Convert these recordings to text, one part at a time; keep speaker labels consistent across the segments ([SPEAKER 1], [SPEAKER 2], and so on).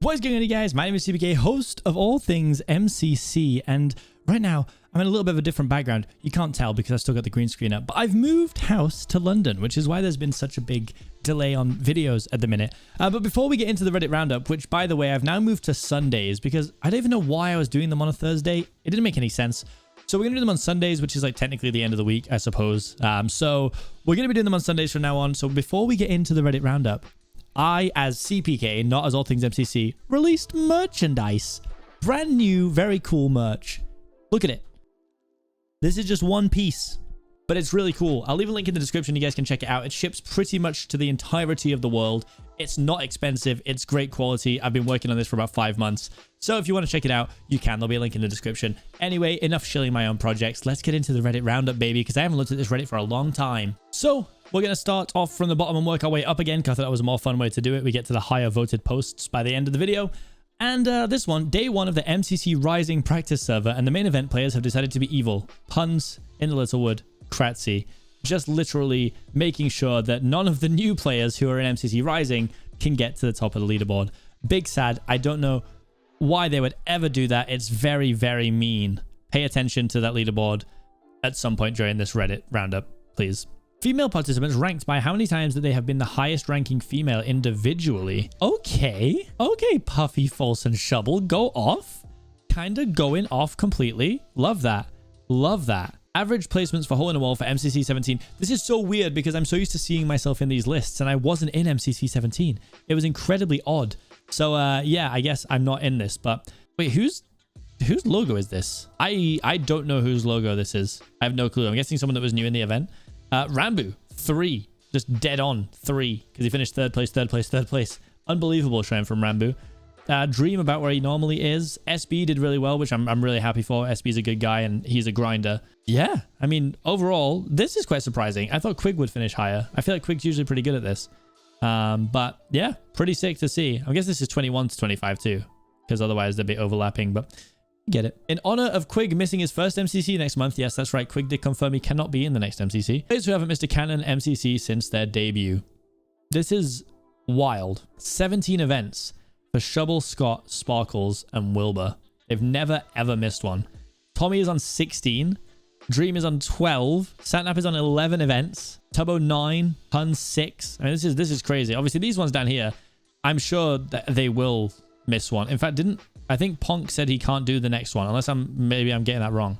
[SPEAKER 1] What is going on, you guys? My name is Seapeekay, host of all things MCC, and right now I'm in a little bit of a different background. You can't tell because I've still got the green screen up, but I've moved house to London, which is why there's been such a big delay on videos at the minute. But before we get into the Reddit Roundup, which by the way, I've now moved to Sundays because I don't even know why I was doing them on a Thursday. It didn't make any sense. So we're going to do them on Sundays, which is like technically the end of the week, I suppose. So we're going to be doing them on Sundays from now on. So before we get into the Reddit Roundup, I, as Seapeekay, not as all things MCC, released merchandise. Brand new, very cool merch. Look at it. This is just one piece, but it's really cool. I'll leave a link in the description. You guys can check it out. It ships pretty much to the entirety of the world. It's not expensive. It's great quality. I've been working on this for about 5 months. So if you want to check it out, you can. There'll be a link in the description. Anyway, enough shilling my own projects. Let's get into the Reddit Roundup, baby, because I haven't looked at this Reddit for a long time. So we're going to start off from the bottom and work our way up again, because I thought that was a more fun way to do it. We get to the higher voted posts by the end of the video. And this one, day one of the MCC Rising practice server, and the main event players have decided to be evil. Puns in the Littlewood, Kratzy. Just literally making sure that none of the new players who are in MCC Rising can get to the top of the leaderboard. Big sad. I don't know why they would ever do that. It's very, very mean. Pay attention to that leaderboard at some point during this Reddit Roundup, please. Female participants ranked by how many times that they have been the highest ranking female individually. Okay, Puffy, False, and Shovel, go off. Kinda going off completely. Love that. Love that. Average placements for Hole in a Wall for MCC 17. This is so weird because I'm so used to seeing myself in these lists and I wasn't in MCC 17. It was incredibly odd. So yeah, I guess I'm not in this, but wait, whose logo is this? I don't know whose logo this is. I have no clue. I'm guessing someone that was new in the event. Rambo, 3. Just dead on 3 because he finished third place. Unbelievable showing from Rambo. Dream about where he normally is. SB did really well, which I'm really happy for. SB's a good guy and he's a grinder. Yeah, I mean, overall, this is quite surprising. I thought Quig would finish higher. I feel like Quig's usually pretty good at this. But yeah, pretty sick to see. I guess this is 21 to 25 too, because otherwise they'd be overlapping, but get it. In honor of Quig missing his first MCC next month, yes, that's right, Quig did confirm he cannot be in the next MCC. Players who haven't missed a canon MCC since their debut. This is wild. 17 events for Shovel, Scott, Sparkles, and Wilbur. They've never ever missed one. Tommy is on 16. Dream is on 12. Satnap is on 11 events. Tubbo 9. Pun 6. I mean, this is crazy. Obviously, these ones down here, I'm sure that they will miss one. In fact, I think Ponk said he can't do the next one, unless maybe I'm getting that wrong.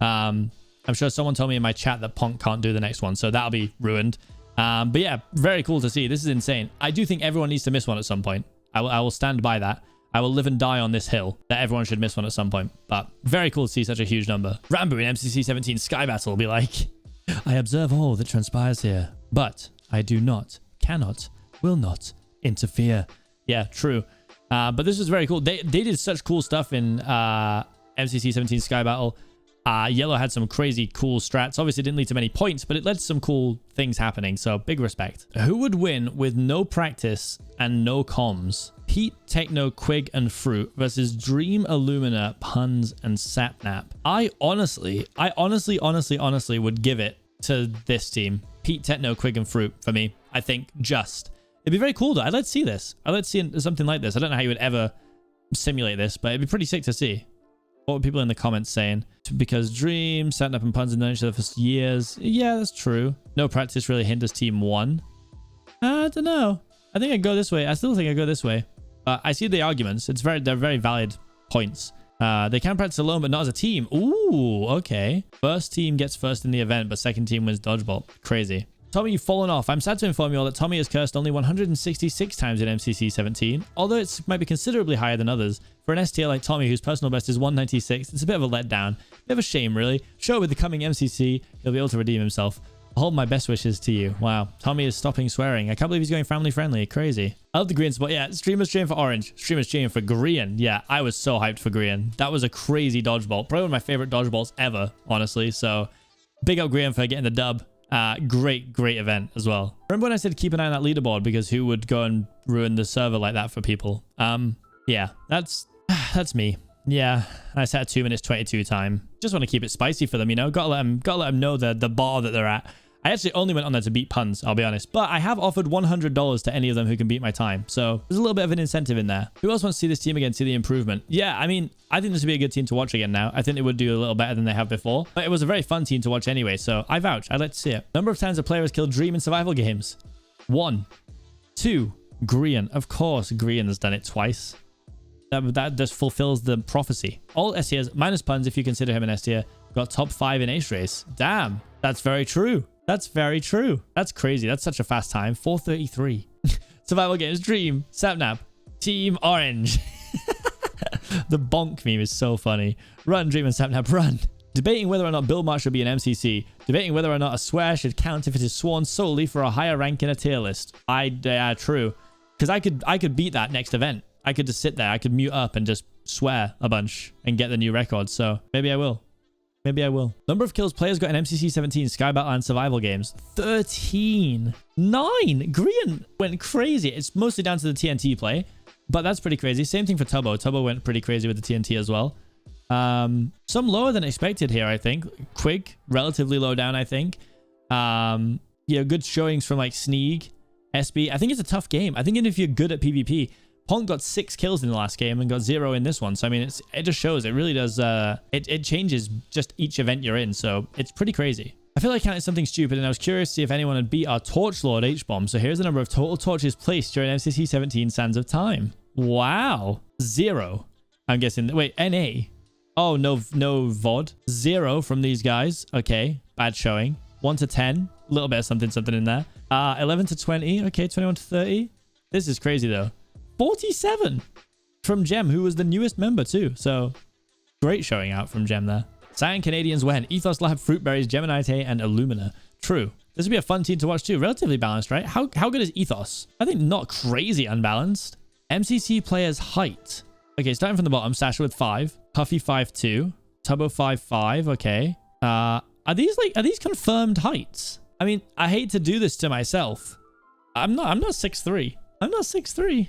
[SPEAKER 1] I'm sure someone told me in my chat that Ponk can't do the next one, so that'll be ruined. But yeah, very cool to see. This is insane. I do think everyone needs to miss one at some point. I will stand by that. I will live and die on this hill that everyone should miss one at some point. But very cool to see such a huge number. Rambo in MCC 17 Sky Battle will be like, I observe all that transpires here, but I do not, cannot, will not interfere. Yeah, true. But this was very cool. They did such cool stuff in MCC 17 Sky Battle. Yellow had some crazy cool strats. Obviously, it didn't lead to many points, but it led to some cool things happening. So big respect. Who would win with no practice and no comms? Pete, Techno, Quig, and Fruit versus Dream, Illumina, Puns, and Satnap. I honestly would give it to this team. Pete, Techno, Quig, and Fruit for me. I think just. It'd be very cool though. I'd like to see this. I'd like to see something like this. I don't know how you would ever simulate this, but it'd be pretty sick to see. What were people in the comments saying? Because Dream, Satnap, and Puns have known each other for years. Yeah, that's true. No practice really hinders team 1. I don't know. I think I'd go this way. I still think I'd go this way. I see the arguments. They're very valid points. They can practice alone, but not as a team. Ooh, okay. First team gets first in the event, but second team wins Dodgeball. Crazy. Tommy, you've fallen off. I'm sad to inform you all that Tommy has cursed only 166 times in MCC 17, although it might be considerably higher than others. For an STL like Tommy, whose personal best is 196, it's a bit of a letdown. Bit of a shame, really. Sure, with the coming MCC, he'll be able to redeem himself. I'll hold my best wishes to you. Wow. Tommy is stopping swearing. I can't believe he's going family friendly. Crazy. I love the green spot. Yeah, streamers cheering for orange. Streamers cheering for green. Yeah, I was so hyped for green. That was a crazy dodgeball. Probably one of my favorite dodgeballs ever, honestly. So big up Green for getting the dub. Great event as well. Remember when I said keep an eye on that leaderboard because who would go and ruin the server like that for people? Yeah, that's me. Yeah, I set a 2 minutes 22 time. Just want to keep it spicy for them, you know. Gotta let them know the bar that they're at. I actually only went on there to beat puns, I'll be honest. But I have offered $100 to any of them who can beat my time. So there's a little bit of an incentive in there. Who else wants to see this team again, see the improvement? Yeah, I mean, I think this would be a good team to watch again now. I think they would do a little better than they have before. But it was a very fun team to watch anyway, so I vouch. I'd like to see it. Number of times a player has killed Dream in survival games. 1. 2. Grian. Of course, Grian has done it twice. That just fulfills the prophecy. All S tiers, minus puns if you consider him an S tier, got top 5 in Ace Race. Damn, that's very true. That's very true. That's crazy. That's such a fast time. 4:33. Survival games, Dream, Sapnap, Team Orange. The bonk meme is so funny. Run, Dream and Sapnap, run. Debating whether or not Build Mart should be an MCC. Debating whether or not a swear should count if it is sworn solely for a higher rank in a tier list. True. Because I could beat that next event. I could just sit there. I could mute up and just swear a bunch and get the new record. So maybe I will. Maybe I will. Number of kills players got in MCC 17 Sky Battle and survival games. 13. 9. Grian went crazy. It's mostly down to the TNT play, but that's pretty crazy. Same thing for Tubbo. Tubbo went pretty crazy with the TNT as well. Some lower than expected here, I think. Quig, relatively low down, I think. Yeah, good showings from like Sneeg, SB. I think it's a tough game. I think even if you're good at PvP, Pong got 6 kills in the last game and got 0 in this one. So, I mean, it just shows. It really does. It changes just each event you're in. So, it's pretty crazy. I feel like I counted something stupid, and I was curious to see if anyone had beat our Torch Lord H-Bomb. So, here's the number of total torches placed during MCC 17 Sands of Time. Wow. 0. I'm guessing. Wait, NA. Oh, no VOD. 0 from these guys. Okay. Bad showing. 1 to 10. A little bit of something in there. 11 to 20. Okay, 21 to 30. This is crazy, though. 47 from Gem, who was the newest member too. So great showing out from Gem there. Cyan Canadians when Ethos Lab, Fruitberries, Geminite, and Illumina. True. This would be a fun team to watch too. Relatively balanced, right? How good is Ethos? I think not crazy unbalanced. MCC players height. Okay, starting from the bottom. Sasha with 5. Puffy 5'2". Tubbo 5'5". Okay. Are these confirmed heights? I mean, I hate to do this to myself. I'm not 6'3". I'm not 6'3".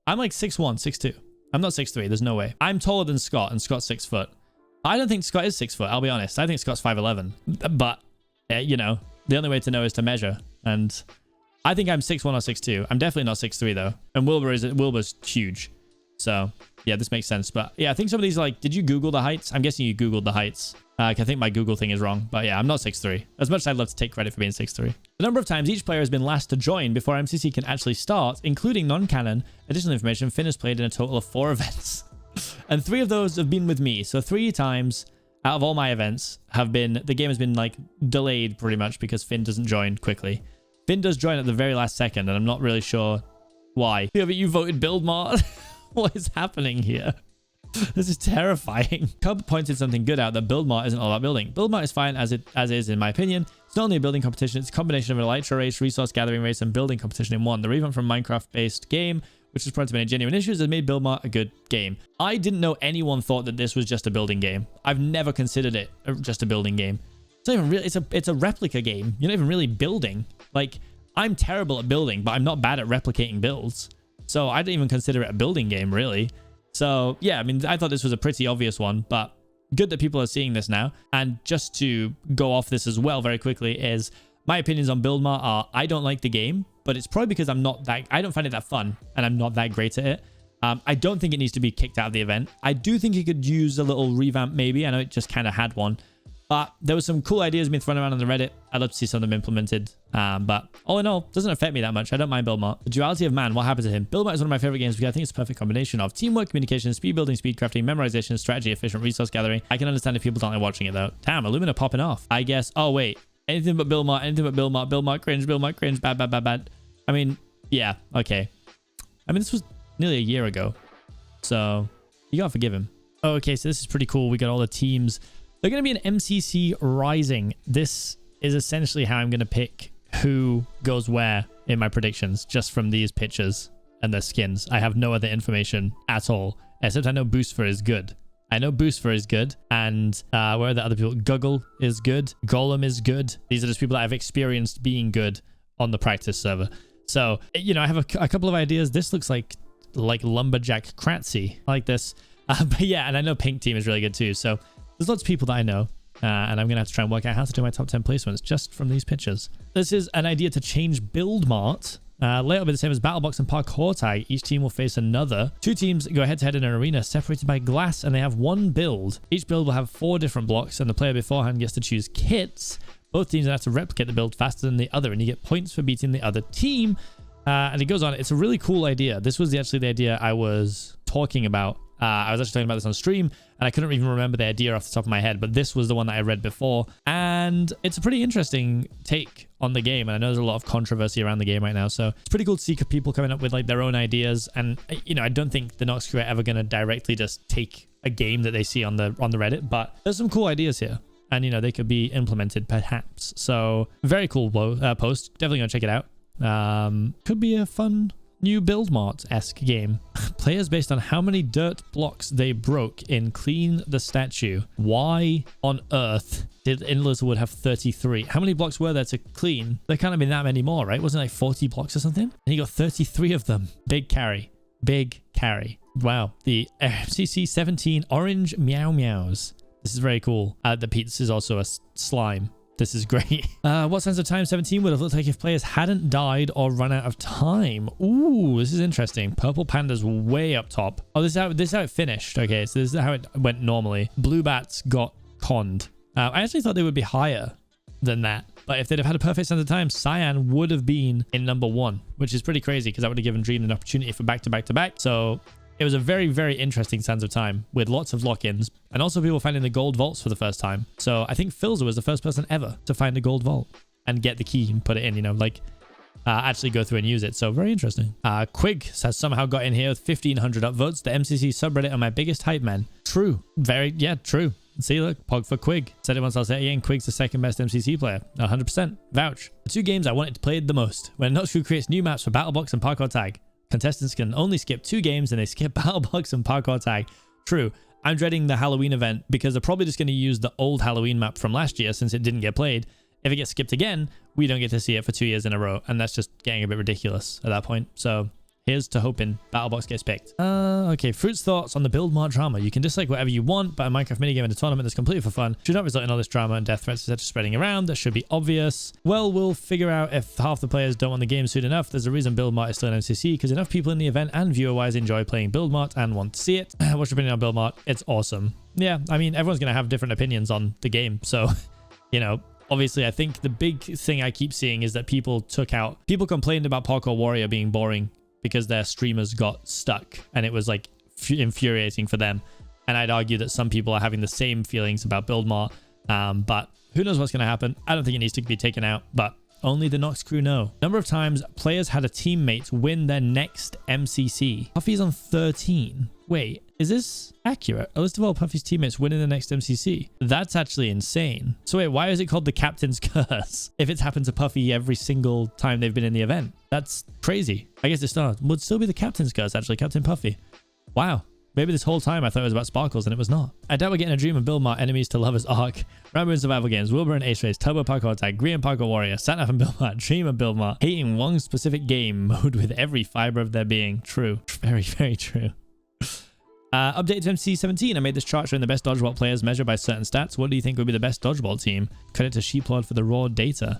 [SPEAKER 1] I'm like 6'1", 6'2". I'm not 6'3". There's no way. I'm taller than Scott, and Scott's 6 foot. I don't think Scott is 6 foot. I'll be honest. I think Scott's 5'11". But, you know, the only way to know is to measure. And I think I'm 6'1" or 6'2". I'm definitely not 6'3", though. And Wilbur's huge. So, yeah, this makes sense. But, yeah, I think some of these, like, did you Google the heights? I'm guessing you Googled the heights. I think my Google thing is wrong. But, yeah, I'm not 6'3". As much as I'd love to take credit for being 6'3". The number of times each player has been last to join before MCC can actually start, including non-canon, additional information, Finn has played in a total of 4 events. And 3 of those have been with me. So 3 times out of all my events the game has been, like, delayed pretty much because Finn doesn't join quickly. Finn does join at the very last second, and I'm not really sure why. Yeah, but you voted Build Mart. What is happening here? This is terrifying. Cub pointed something good out that Build Mart isn't all about building. Build Mart is fine as is, in my opinion. It's not only a building competition, it's a combination of an elytra race, resource gathering race, and building competition in one. The revamp from Minecraft-based game, which is prone to many genuine issues, has made Build Mart a good game. I didn't know anyone thought that this was just a building game. I've never considered it just a building game. It's not even really, it's a replica game. You're not even really building. Like, I'm terrible at building, but I'm not bad at replicating builds. So I don't even consider it a building game, really. So, yeah, I mean, I thought this was a pretty obvious one, but good that people are seeing this now. And just to go off this as well very quickly is my opinions on Build Mart are I don't like the game, but it's probably because I don't find it that fun and I'm not that great at it. I don't think it needs to be kicked out of the event. I do think it could use a little revamp maybe. I know it just kind of had one. But there was some cool ideas being thrown around on the Reddit. I'd love to see some of them implemented. But all in all, doesn't affect me that much. I don't mind Build Mart. The duality of man, what happened to him? Build Mart is one of my favorite games because I think it's a perfect combination of teamwork, communication, speed building, speed crafting, memorization, strategy, efficient resource gathering. I can understand if people don't like watching it though. Damn, Illumina popping off. I guess. Oh, wait. Anything but Build Mart, anything but Build Mart. Build Mart cringe, Build Mart cringe, bad, bad, bad, bad. I mean, yeah, okay. I mean, this was nearly a year ago. So you gotta forgive him. Okay, so this is pretty cool. We got all the teams. They're going to be an MCC Rising. This is essentially how I'm going to pick who goes where in my predictions, just from these pictures and their skins. I have no other information at all, except I know Boostfer is good. I know Boostfer is good, and where are the other people? Guggle is good. Golem is good. These are just people that I've experienced being good on the practice server. So, you know, I have a couple of ideas. This looks like Lumberjack Kratzy. I like this. But yeah, and I know Pink Team is really good too, so there's lots of people that I know. And I'm going to have to try and work out how to do my top 10 placements just from these pictures. This is an idea to change Build Mart. Layout will be the same as Battle Box and Parkour Tag. Each team will face another. 2 teams go head-to-head in an arena separated by glass, and they have 1 build. Each build will have 4 different blocks, and the player beforehand gets to choose kits. Both teams have to replicate the build faster than the other, and you get points for beating the other team. And it goes on. It's a really cool idea. This was actually the idea I was talking about. I was actually talking about this on stream, and I couldn't even remember the idea off the top of my head, but this was the one that I read before, and it's a pretty interesting take on the game, and I know there's a lot of controversy around the game right now, so it's pretty cool to see people coming up with like their own ideas. And you know, I don't think the Nox crew are ever going to directly just take a game that they see on the Reddit, but there's some cool ideas here, and you know, they could be implemented perhaps. So very cool post. Definitely gonna check it out. Could be a fun new Build Mart-esque game. Players based on how many dirt blocks they broke in Clean the Statue. Why on earth did Inliswood have 33? How many blocks were there to clean? There can't have been that many more, right? Wasn't it like 40 blocks or something? And he got 33 of them. Big carry. Big carry. Wow. The MCC 17 Orange Meow Meows. This is very cool. The pizza is also a slime. This is great. What sense of time 17 would have looked like if players hadn't died or run out of time? Ooh, this is interesting. Purple Panda's way up top. Oh, this is how it finished. Okay, so this is how it went normally. Blue Bats got conned. I actually thought they would be higher than that. But if they'd have had a perfect sense of time, Cyan would have been in number 1, which is pretty crazy because that would have given Dream an opportunity for back-to-back-to-back. So it was a very, very interesting sense of time with lots of lock-ins and also people finding the gold vaults for the first time. So I think Filzer was the first person ever to find a gold vault and get the key and put it in, you know, like actually go through and use it. So very interesting. Quig has somehow got in here with 1,500 upvotes. The MCC subreddit are my biggest hype man. True. True. See, look, Pog for Quig. Said it once, I'll say it again. Quig's the second best MCC player. 100%. Vouch. The 2 games I wanted to play the most. When Nox crew creates new maps for Battle Box and Parkour Tag. Contestants can only skip 2 games and they skip Battle Box and Parkour Tag. True. I'm dreading the Halloween event because they're probably just going to use the old Halloween map from last year since it didn't get played. If it gets skipped again, we don't get to see it for 2 years in a row. And that's just getting a bit ridiculous at that point. So here's to hoping Battle Box gets picked. Okay, Fruit's thoughts on the Build Mart drama. You can dislike whatever you want, but a Minecraft minigame in a tournament that's completely for fun should not result in all this drama and death threats etc. spreading around. That should be obvious. Well, we'll figure out if half the players don't want the game soon enough. There's a reason Build Mart is still an MCC, because enough people in the event and viewer-wise enjoy playing Build Mart and want to see it. What's your opinion on Build Mart? It's awesome. Yeah, I mean, everyone's going to have different opinions on the game, so, you know, obviously, I think the big thing I keep seeing is that people complained about Parkour Warrior being boring because their streamers got stuck and it was like infuriating for them. And I'd argue that some people are having the same feelings about Build Mart, but who knows what's going to happen. I don't think it needs to be taken out, but only the Nox crew know. Number of times players had a teammate win their next MCC. Puffy's on 13. Wait, is this accurate? A list of all Puffy's teammates winning the next MCC. That's actually insane. So wait, why is it called the Captain's Curse if it's happened to Puffy every single time they've been in the event? That's crazy. I guess it would still be the Captain's Curse, actually, Captain Puffy. Wow. Maybe this whole time I thought it was about Sparkles and it was not. I doubt we're getting a Dream and Build Mart enemies to lovers arc. Rambo and survival games, Wilbur and Ace Race, Turbo Parkour Tag, Green and Parkour Warrior, Satnaf and Build Mart, Dream and Build Mart, hating one specific game mode with every fiber of their being. True. Very, very true. Update to MCC 17. I made this chart showing the best Dodgeball players measured by certain stats. What do you think would be the best Dodgeball team? Credit to Sheeplord for the raw data.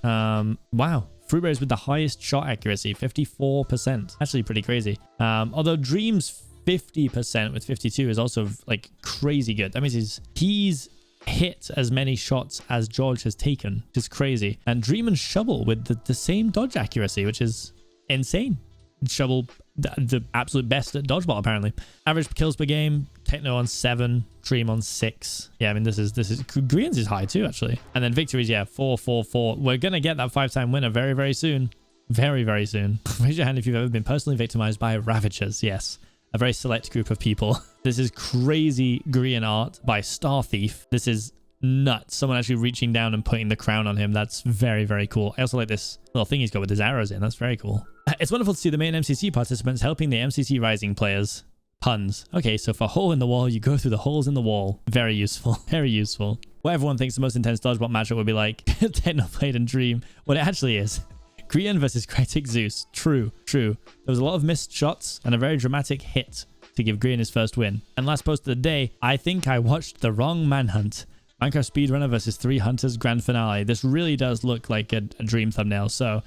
[SPEAKER 1] Wow. Fruitberries with the highest shot accuracy, 54%. Actually pretty crazy. Although Dream's 50% with 52 is also like crazy good. That means he's hit as many shots as George has taken, which is crazy. And Dream and Shovel with the same dodge accuracy, which is insane. Shovel, the absolute best at Dodgeball, apparently. Average kills per game, Techno on 7, Dream on 6. Yeah, I mean, this is Green's is high too, actually. And then victories, yeah, 4, 4, 4. We're gonna get that 5-time winner very, very soon. Very, very soon. Raise your hand if you've ever been personally victimized by Ravagers. Yes. A very select group of people. This is crazy green art by Star Thief. This is nuts. Someone actually reaching down and putting the crown on him. That's very, very cool. I also like this little thing he's got with his arrows in. That's very cool. It's wonderful to see the main MCC participants helping the MCC Rising players. Puns. Okay, so for hole in the wall, you go through the holes in the wall. Very useful. Very useful. What everyone thinks the most intense Dodgeball matchup would be like Technoblade and Dream. What it actually is. Grian versus Critic Zeus. True, true. There was a lot of missed shots and a very dramatic hit to give Grian his first win. And last post of the day, I think I watched the wrong manhunt. Minecraft Speedrunner versus 3 Hunters Grand Finale. This really does look like a dream thumbnail, so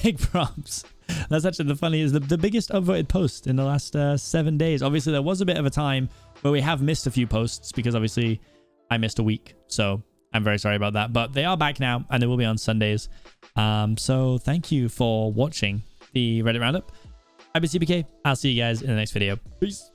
[SPEAKER 1] big props. That's actually the funniest, the biggest upvoted post in the last 7 days. Obviously, there was a bit of a time where we have missed a few posts because obviously I missed a week. So I'm very sorry about that. But they are back now and they will be on Sundays. So thank you for watching the Reddit Roundup. I've been Seapeekay. I'll see you guys in the next video. Peace.